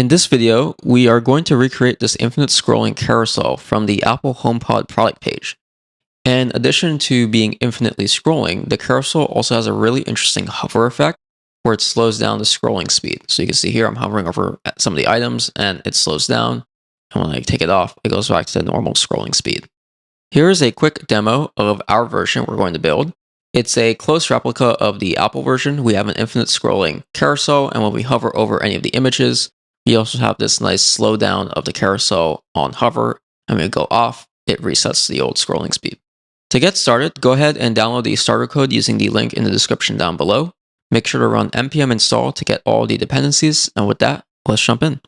In this video, we are going to recreate this infinite scrolling carousel from the Apple HomePod product page. In addition to being infinitely scrolling, the carousel also has a really interesting hover effect where it slows down the scrolling speed. So you can see here I'm hovering over some of the items and it slows down. And when I take it off, it goes back to the normal scrolling speed. Here is a quick demo of our version we're going to build. It's a close replica of the Apple version. We have an infinite scrolling carousel, and when we hover over any of the images, we also have this nice slowdown of the carousel on hover, and when we go off, it resets the old scrolling speed. To get started, go ahead and download the starter code using the link in the description down below. Make sure to run npm install to get all the dependencies, and with that, let's jump in.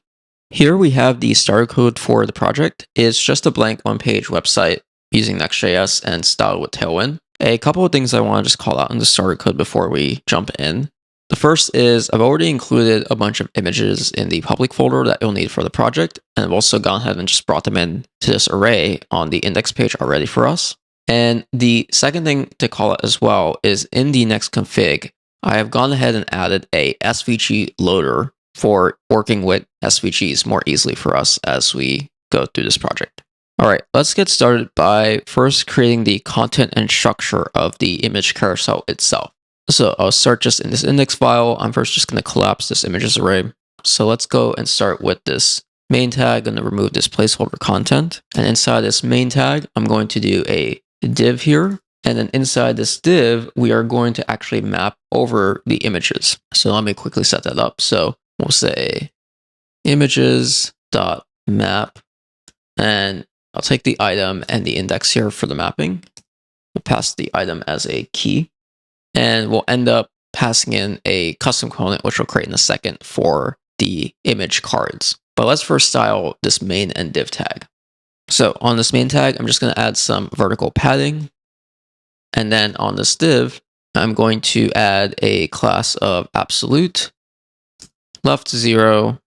Here we have the starter code for the project. It's just a blank one-page website using next.js and styled with Tailwind. A couple of things I want to just call out in the starter code before we jump in. The first is I've already included a bunch of images in the public folder that you'll need for the project, and I've also gone ahead and just brought them in to this array on the index page already for us. And the second thing to call out as well is in the next config, I have gone ahead and added a SVG loader for working with SVGs more easily for us as we go through this project. All right, let's get started by first creating the content and structure of the image carousel itself. So I'll start just in this index file. I'm first just going to collapse this images array. So let's go and start with this main tag. I'm going to remove this placeholder content. And inside this main tag, I'm going to do a div here. And then inside this div, we are going to actually map over the images. So let me quickly set that up. So we'll say images.map, and I'll take the item and the index here for the mapping. We'll pass the item as a key, and we'll end up passing in a custom component, which we'll create in a second for the image cards. But let's first style this main and div tag. So on this main tag, I'm just going to add some vertical padding. And then on this div, I'm going to add a class of absolute, left 0,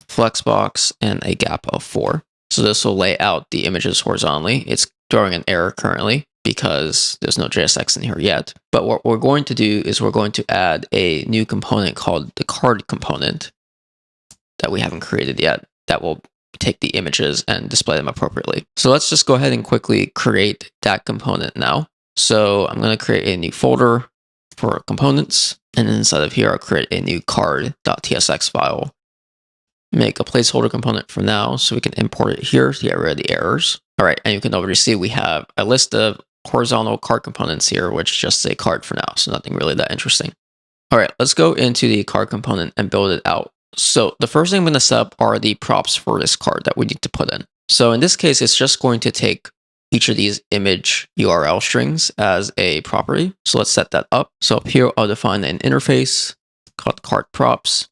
flexbox, and a gap of 4. So this will lay out the images horizontally. It's throwing an error currently because there's no JSX in here yet. But what we're going to do is we're going to add a new component called the card component that we haven't created yet that will take the images and display them appropriately. So let's just go ahead and quickly create that component now. So I'm going to create a new folder for components. And inside of here, I'll create a new card.tsx file. Make a placeholder component for now so we can import it here to get rid of the errors. All right, and you can already see we have a list of horizontal card components here, which just say card for now, so nothing really that interesting. All right, let's go into the card component and build it out. So the first thing I'm going to set up are the props for this card that we need to put in. So in this case, it's just going to take each of these image URL strings as a property. So let's set that up. So up here, I'll define an interface called card props.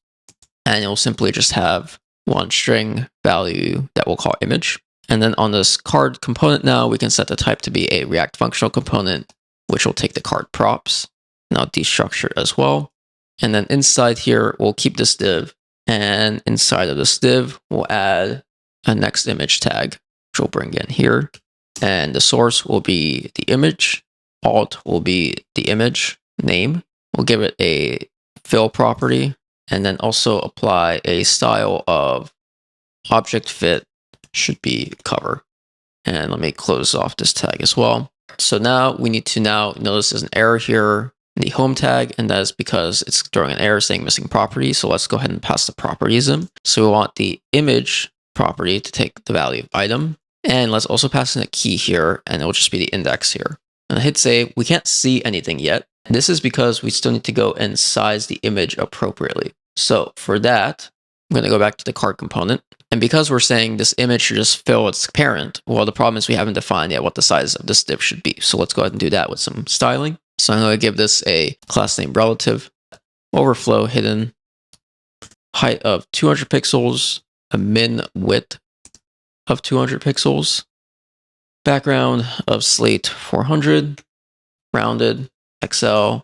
And you'll simply just have one string value that we'll call image. And then on this card component now, we can set the type to be a React functional component, which will take the card props. And I'll destructure it as well. And then inside here, we'll keep this div. And inside of this div, we'll add a next image tag, which we'll bring in here. And the source will be the image. Alt will be the image name. We'll give it a fill property. And then also apply a style of object fit should be cover. And let me close off this tag as well. So now we need to notice there's an error here in the home tag, and that is because it's throwing an error saying missing property. So let's go ahead and pass the properties in. So we want the image property to take the value of item. And let's also pass in a key here, and it will just be the index here. And I hit save. We can't see anything yet. And this is because we still need to go and size the image appropriately. So for that, I'm going to go back to the card component. And because we're saying this image should just fill its parent, well, the problem is we haven't defined yet what the size of this div should be. So let's go ahead and do that with some styling. So I'm going to give this a class name relative, overflow hidden, height of 200 pixels, a min width of 200 pixels, background of slate 400, rounded, XL,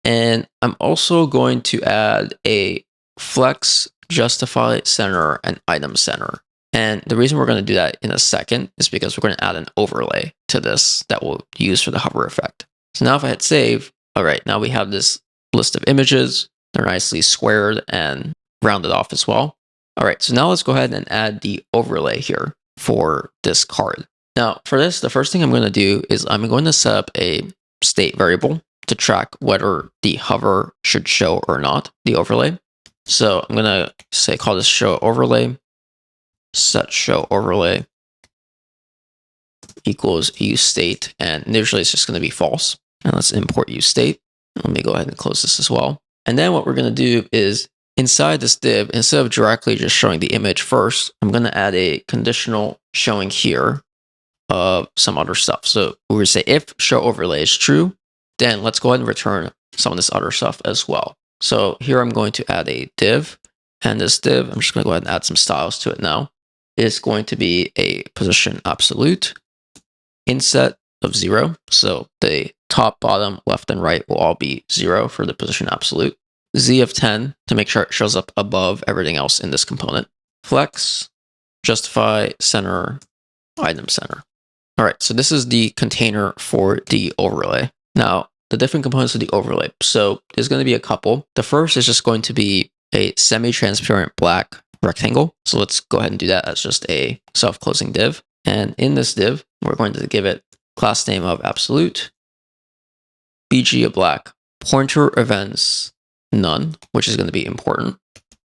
and I'm also going to add a flex, justify center, and item center. And the reason we're going to do that in a second is because we're going to add an overlay to this that we'll use for the hover effect. So now if I hit save, all right, now we have this list of images. They're nicely squared and rounded off as well. All right, so now let's go ahead and add the overlay here for this card. Now for this, the first thing I'm going to do is I'm going to set up a state variable to track whether the hover should show or not, the overlay. So I'm going to say, call this show overlay, set show overlay equals useState, and initially it's just going to be false. And let's import useState. Let me go ahead and close this as well. And then what we're going to do is inside this div, instead of directly just showing the image first, I'm going to add a conditional showing here of some other stuff. So we're going to say if show overlay is true, then let's go ahead and return some of this other stuff as well. So here I'm going to add a div, and this div, I'm just going to go ahead and add some styles to it now. It's going to be a position absolute, inset of 0. So the top, bottom, left, and right will all be 0 for the position absolute. Z of 10 to make sure it shows up above everything else in this component. Flex, justify, center, item center. All right, so this is the container for the overlay. Now, the different components of the overlay. So there's going to be a couple. The first is just going to be a semi-transparent black rectangle. So let's go ahead and do that as just a self-closing div. And in this div, we're going to give it class name of absolute, bg of black, pointer events none, which is going to be important,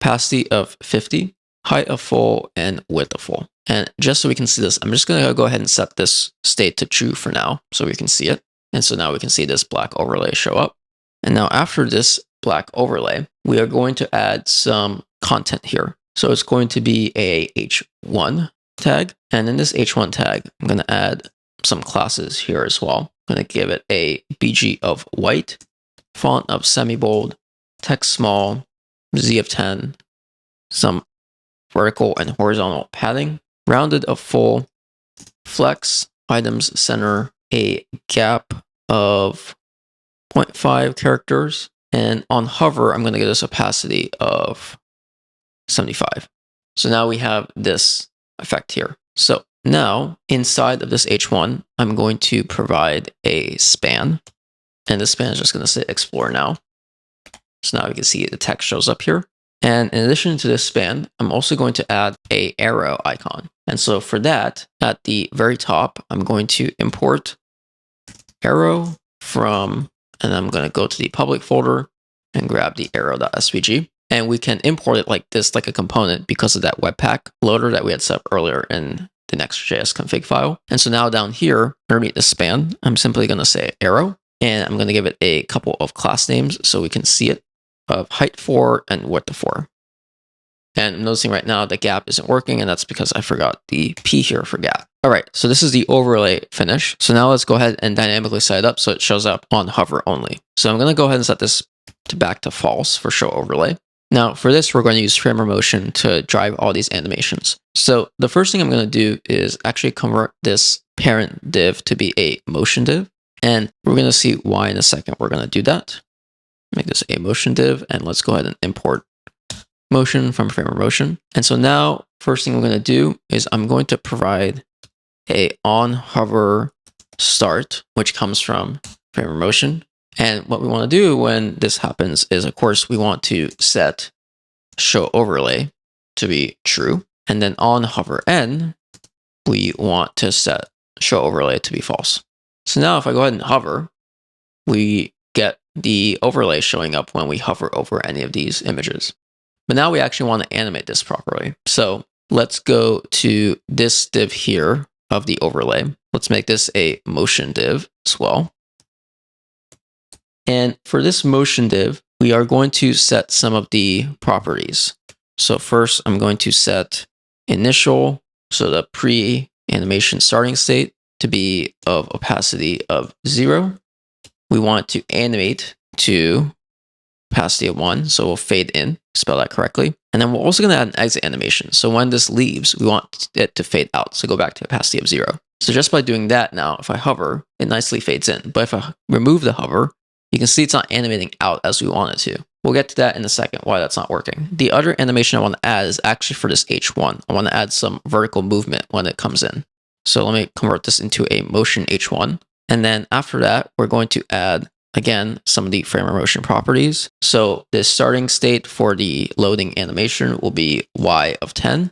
opacity of 50, height of full, and width of full. And just so we can see this, I'm just going to go ahead and set this state to true for now so we can see it. And so now we can see this black overlay show up. And now after this black overlay, we are going to add some content here. So it's going to be a h1 tag. And in this h1 tag, I'm going to add some classes here as well. I'm going to give it a bg of white, font of semi-bold, text small, z of 10, some vertical and horizontal padding, rounded of full, flex, items center, a gap of 0.5 characters, and on hover, I'm going to give this opacity of 75. So now we have this effect here. So now inside of this h1, I'm going to provide a span, and this span is just going to say explore now. So now we can see the text shows up here. And in addition to this span, I'm also going to add a arrow icon. And so for that, at the very top, I'm going to import arrow from, and I'm going to go to the public folder and grab the arrow.svg. And we can import it like this, like a component, because of that Webpack loader that we had set up earlier in the next.js config file. And so now down here, underneath the span, I'm simply going to say arrow, and I'm going to give it a couple of class names so we can see it, of height 4 and width of 4. And I'm noticing right now the gap isn't working, and that's because I forgot the P here for gap. All right, so this is the overlay finish. So now let's go ahead and dynamically set it up so it shows up on hover only. So I'm going to go ahead and set this to back to false for show overlay. Now for this, we're going to use framer motion to drive all these animations. So the first thing I'm going to do is actually convert this parent div to be a motion div. And we're going to see why in a second we're going to do that. Make this a motion div, and let's go ahead and import motion from framer motion. And so now, first thing I'm going to do is I'm going to provide a on hover start, which comes from framer motion. And what we want to do when this happens is, of course, we want to set show overlay to be true. And then on hover end, we want to set show overlay to be false. So now if I go ahead and hover, we get the overlay showing up when we hover over any of these images. But now we actually want to animate this properly. So let's go to this div here of the overlay. Let's make this a motion div as well. And for this motion div, we are going to set some of the properties. So first, I'm going to set initial, so the pre-animation starting state, to be of opacity of 0. We want to animate to opacity of 1, so we'll fade in, spell that correctly. And then we're also going to add an exit animation. So when this leaves, we want it to fade out, so go back to opacity of 0. So just by doing that now, if I hover, it nicely fades in. But if I remove the hover, you can see it's not animating out as we want it to. We'll get to that in a second, why that's not working. The other animation I want to add is actually for this H1. I want to add some vertical movement when it comes in. So let me convert this into a motion H1. And then after that, we're going to add again, some of the framer motion properties. So the starting state for the loading animation will be y of 10.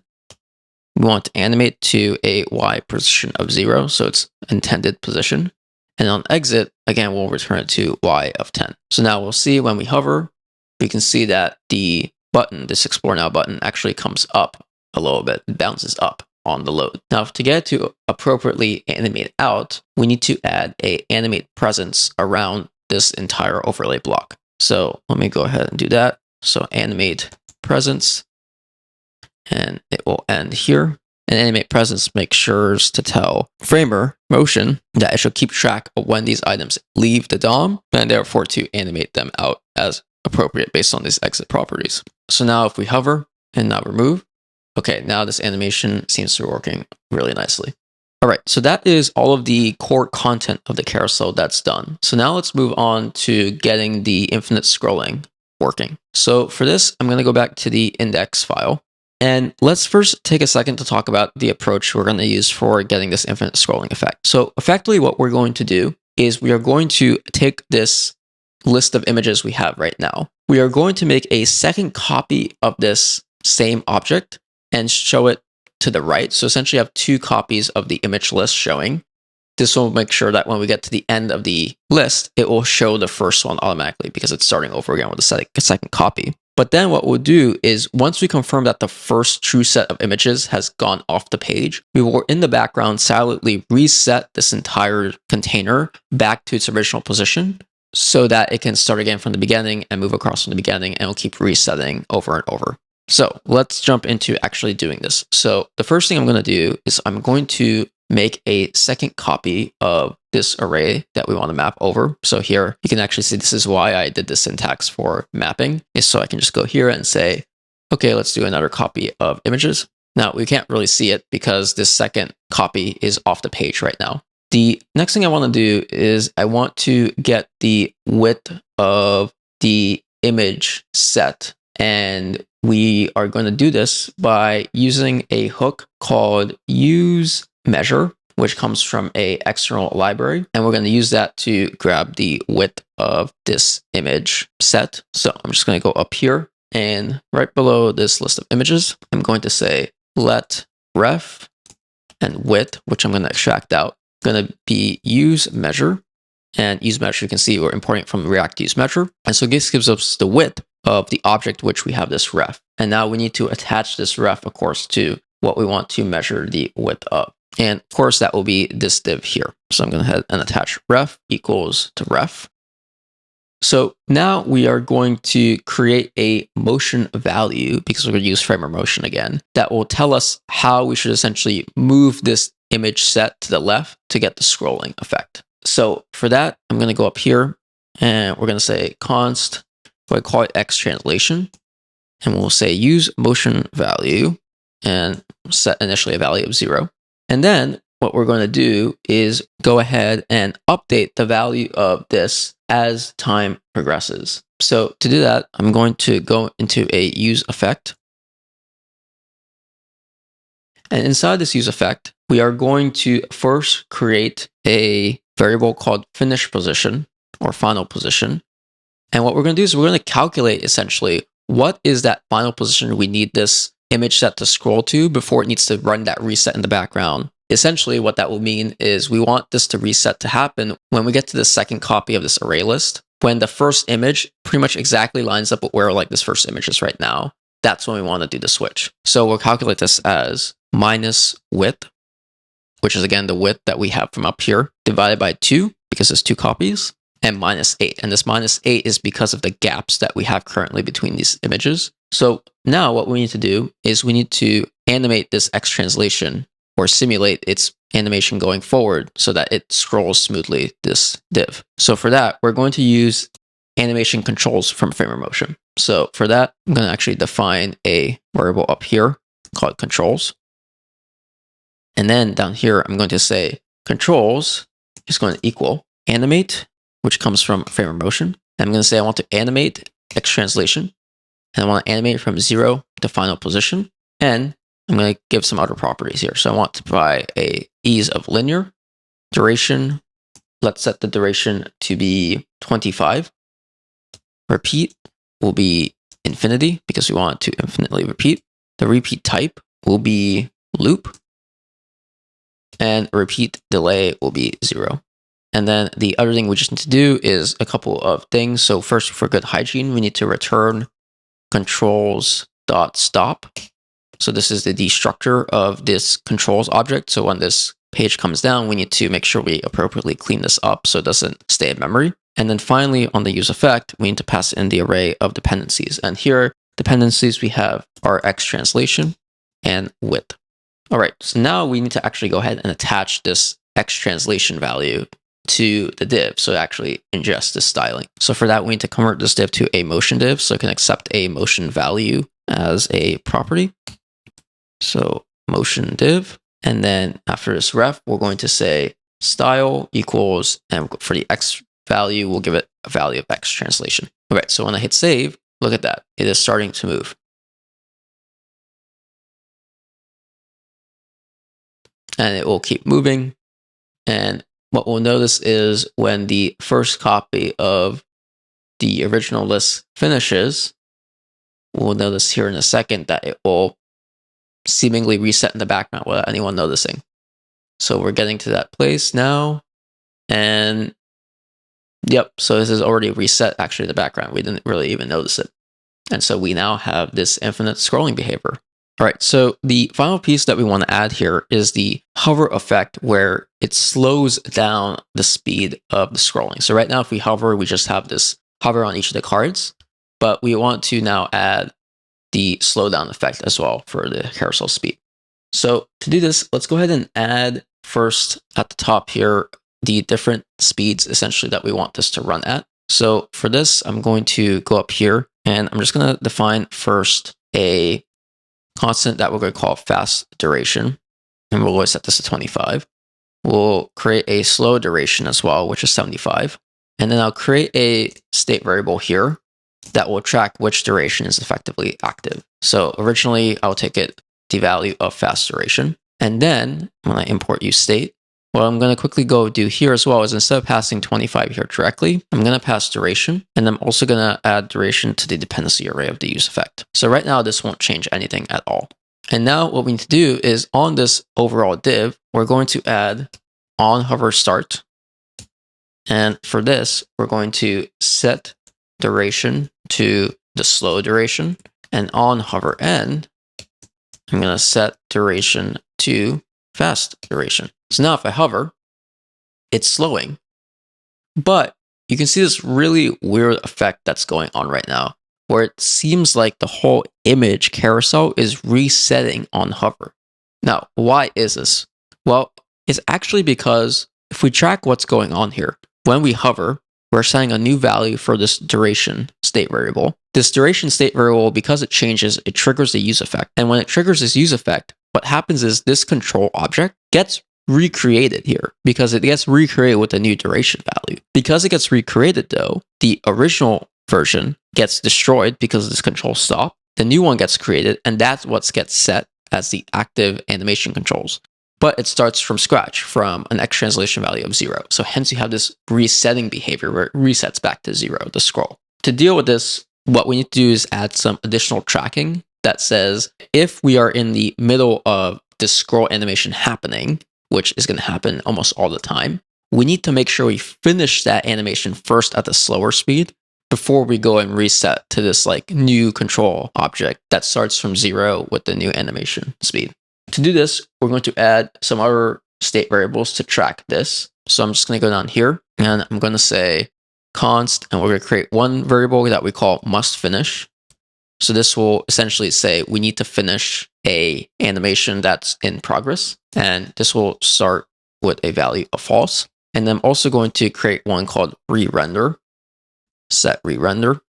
We want to animate to a y position of 0, so it's intended position. And on exit, again, we'll return it to y of 10. So now we'll see when we hover, we can see that the button, this Explore Now button, actually comes up a little bit, bounces up on the load. Now, to get it to appropriately animate out, we need to add a animate presence around this entire overlay block. So let me go ahead and do that. So animate presence, and it will end here. And animate presence makes sure to tell framer motion that it should keep track of when these items leave the DOM, and therefore to animate them out as appropriate based on these exit properties. So now if we hover and now remove, okay, now this animation seems to be working really nicely. All right, so that is all of the core content of the carousel that's done. So now let's move on to getting the infinite scrolling working. So for this, I'm going to go back to the index file. And let's first take a second to talk about the approach we're going to use for getting this infinite scrolling effect. So effectively what we're going to do is we are going to take this list of images we have right now. We are going to make a second copy of this same object and show it to the right. So essentially you have two copies of the image list showing. This will make sure that when we get to the end of the list, it will show the first one automatically because it's starting over again with a second copy. But then what we'll do is once we confirm that the first true set of images has gone off the page, we will in the background silently reset this entire container back to its original position so that it can start again from the beginning and move across from the beginning, and it'll keep resetting over and over. So let's jump into actually doing this. So the first thing I'm going to do is I'm going to make a second copy of this array that we want to map over. So here you can actually see this is why I did the syntax for mapping, is so I can just go here and say, okay, let's do another copy of images. Now we can't really see it because this second copy is off the page right now. The next thing I want to do is I want to get the width of the image set, and we are going to do this by using a hook called useMeasure, which comes from an external library. And we're going to use that to grab the width of this image set. So I'm just going to go up here, and right below this list of images, I'm going to say let ref and width, which I'm going to extract out, going to be useMeasure. And useMeasure, you can see we're importing from React useMeasure. And so this gives us the width of the object which we have this ref. And now we need to attach this ref, of course, to what we want to measure the width of. And of course, that will be this div here. So I'm going to head and attach ref equals to ref. So now we are going to create a motion value, because we're going to use framer motion again, that will tell us how we should essentially move this image set to the left to get the scrolling effect. So for that, I'm going to go up here and we're going to say const, I call it X translation, and we'll say use motion value and set initially a value of 0. And then what we're going to do is go ahead and update the value of this as time progresses. So to do that, I'm going to go into a use effect. And inside this use effect, we are going to first create a variable called finish position or final position. And what we're going to do is we're going to calculate essentially what is that final position we need this image set to scroll to before it needs to run that reset in the background. Essentially, what that will mean is we want this to reset to happen when we get to the second copy of this array list. When the first image pretty much exactly lines up with where like this first image is right now, that's when we want to do the switch. So we'll calculate this as minus width, which is again the width that we have from up here, divided by 2, because there's 2 copies, and minus 8. And this minus 8 is because of the gaps that we have currently between these images. So now what we need to do is we need to animate this X translation, or simulate its animation going forward so that it scrolls smoothly this div. So for that, we're going to use animation controls from framer motion. So for that, I'm going to actually define a variable up here called controls. And then down here, I'm going to say controls is going to equal animate, which comes from framer motion. And I'm going to say I want to animate X translation, and I want to animate from 0 to final position. And I'm going to give some other properties here. So I want to provide a ease of linear, duration, let's set the duration to be 25. Repeat will be infinity because we want it to infinitely repeat. The repeat type will be loop. And repeat delay will be 0. And then the other thing we just need to do is a couple of things. So first, for good hygiene, we need to return controls.stop. So this is the destructor of this controls object. So when this page comes down, we need to make sure we appropriately clean this up so it doesn't stay in memory. And then finally, on the use effect, we need to pass in the array of dependencies. And here, dependencies we have are X translation and width. All right, so now we need to actually go ahead and attach this X translation value to the div, so it actually ingest this styling. So for that, we need to convert this div to a motion div, so it can accept a motion value as a property. So motion div, and then after this ref, we're going to say style equals, and for the X value, we'll give it a value of X translation. All right, so when I hit save, look at that. It is starting to move. And it will keep moving. And what we'll notice is when the first copy of the original list finishes, we'll notice here in a second that it will seemingly reset in the background without anyone noticing. So we're getting to that place now. And yep, so this is already reset actually in the background. We didn't really even notice it. And so we now have this infinite scrolling behavior. All right, so the final piece that we want to add here is the hover effect, where it slows down the speed of the scrolling. So right now, if we hover, we just have this hover on each of the cards, but we want to now add the slowdown effect as well for the carousel speed. So to do this, let's go ahead and add first at the top here the different speeds essentially that we want this to run at. So for this, I'm going to go up here and I'm just going to define first a constant that we're going to call fast duration, and we'll always set this to 25. We'll create a slow duration as well, which is 75. And then I'll create a state variable here that will track which duration is effectively active. So originally, I'll take it the value of fast duration. And then when I import use state, what I'm going to quickly go do here as well is instead of passing 25 here directly, I'm going to pass duration, and I'm also going to add duration to the dependency array of the use effect. So right now, this won't change anything at all. And now what we need to do is on this overall div, we're going to add on hover start. And for this, we're going to set duration to the slow duration, and on hover end, I'm going to set duration to fast duration. So now if I hover, it's slowing. But you can see this really weird effect that's going on right now, where it seems like the whole image carousel is resetting on hover. Now, why is this? Well, it's actually because if we track what's going on here, when we hover, we're setting a new value for this duration state variable. This duration state variable, because it changes, it triggers the use effect. And when it triggers this use effect, what happens is this control object gets recreated here because it gets recreated with a new duration value. Because it gets recreated though, the original version gets destroyed because this control stop. The new one gets created, and that's what gets set as the active animation controls. But it starts from scratch, from an X translation value of 0. So hence you have this resetting behavior where it resets back to 0, the scroll. To deal with this, what we need to do is add some additional tracking that says if we are in the middle of the scroll animation happening, which is going to happen almost all the time, we need to make sure we finish that animation first at the slower speed before we go and reset to this like new control object that starts from 0 with the new animation speed. To do this, we're going to add some other state variables to track this. So I'm just going to go down here and I'm going to say const, and we're going to create one variable that we call must finish. So this will essentially say we need to finish a animation that's in progress, and this will start with a value of false. And I'm also going to create one called re-render, set re-render.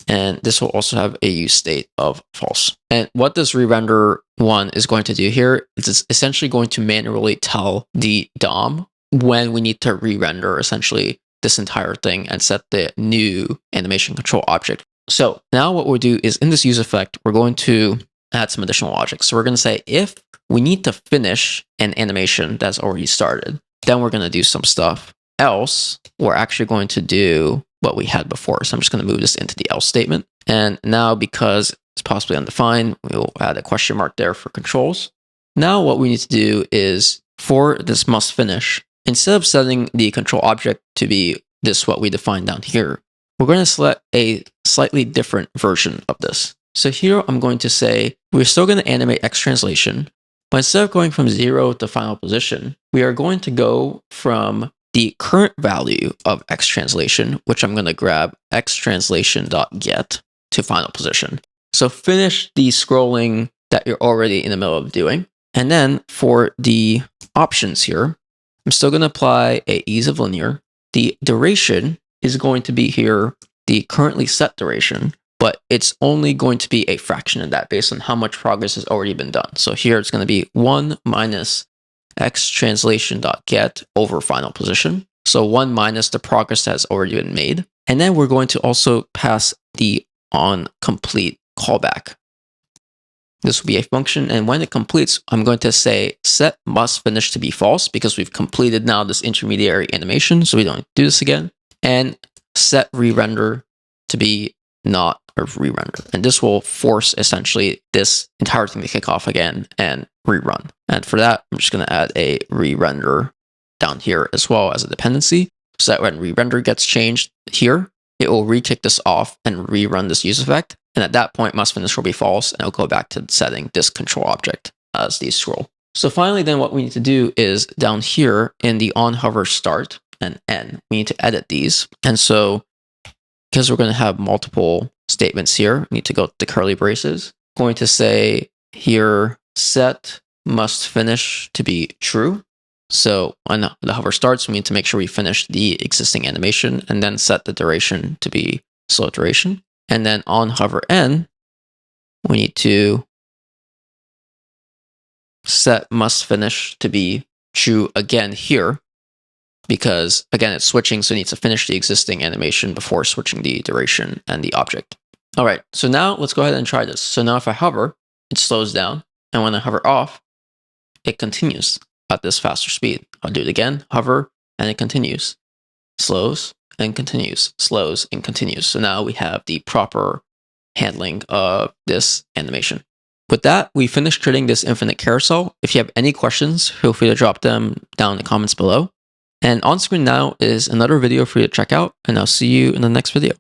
And this will also have a use state of false. And what this re-render one is going to do here is it's essentially going to manually tell the DOM when we need to re-render essentially this entire thing and set the new animation control object. So now what we'll do is in this use effect, we're going to add some additional logic. So we're going to say if we need to finish an animation that's already started, then we're going to do some stuff. Else, we're actually going to do what we had before. So I'm just going to move this into the else statement. And now, because it's possibly undefined, we'll add a question mark there for controls. Now what we need to do is, for this must finish, instead of setting the control object to be this what we defined down here, we're going to select a slightly different version of this. So here I'm going to say, we're still going to animate X translation, but instead of going from 0 to final position, we are going to go from the current value of X translation, which I'm going to grab xtranslation.get to final position. So finish the scrolling that you're already in the middle of doing. And then for the options here, I'm still going to apply a ease of linear. The duration is going to be here the currently set duration, but it's only going to be a fraction of that based on how much progress has already been done. So here it's going to be 1 minus xtranslation.get over final position. So 1 minus the progress that has already been made. And then we're going to also pass the onComplete callback. This will be a function, and when it completes, I'm going to say set must finish to be false because we've completed now this intermediary animation, so we don't do this again. And set re-render to be not or re-render. And this will force essentially this entire thing to kick off again and rerun. And for that, I'm just going to add a re-render down here as well as a dependency, so that when re-render gets changed here, it will re-kick this off and rerun this use effect. And at that point, must finish will be false, and it'll go back to setting this control object as the scroll. So finally, then what we need to do is down here in the onHover start and end, we need to edit these. And so because we're going to have multiple statements here, we need to go to the curly braces. I'm going to say here, set must finish to be true. So when the hover starts, we need to make sure we finish the existing animation and then set the duration to be slow duration. And then on hover end, we need to set must finish to be true again here, because again, it's switching, so it needs to finish the existing animation before switching the duration and the object. All right, so now let's go ahead and try this. So now if I hover, it slows down. And when I hover off, it continues at this faster speed. I'll do it again, hover, and it continues. Slows and continues, slows and continues. So now we have the proper handling of this animation. With that, we finished creating this infinite carousel. If you have any questions, feel free to drop them down in the comments below. And on screen now is another video for you to check out, and I'll see you in the next video.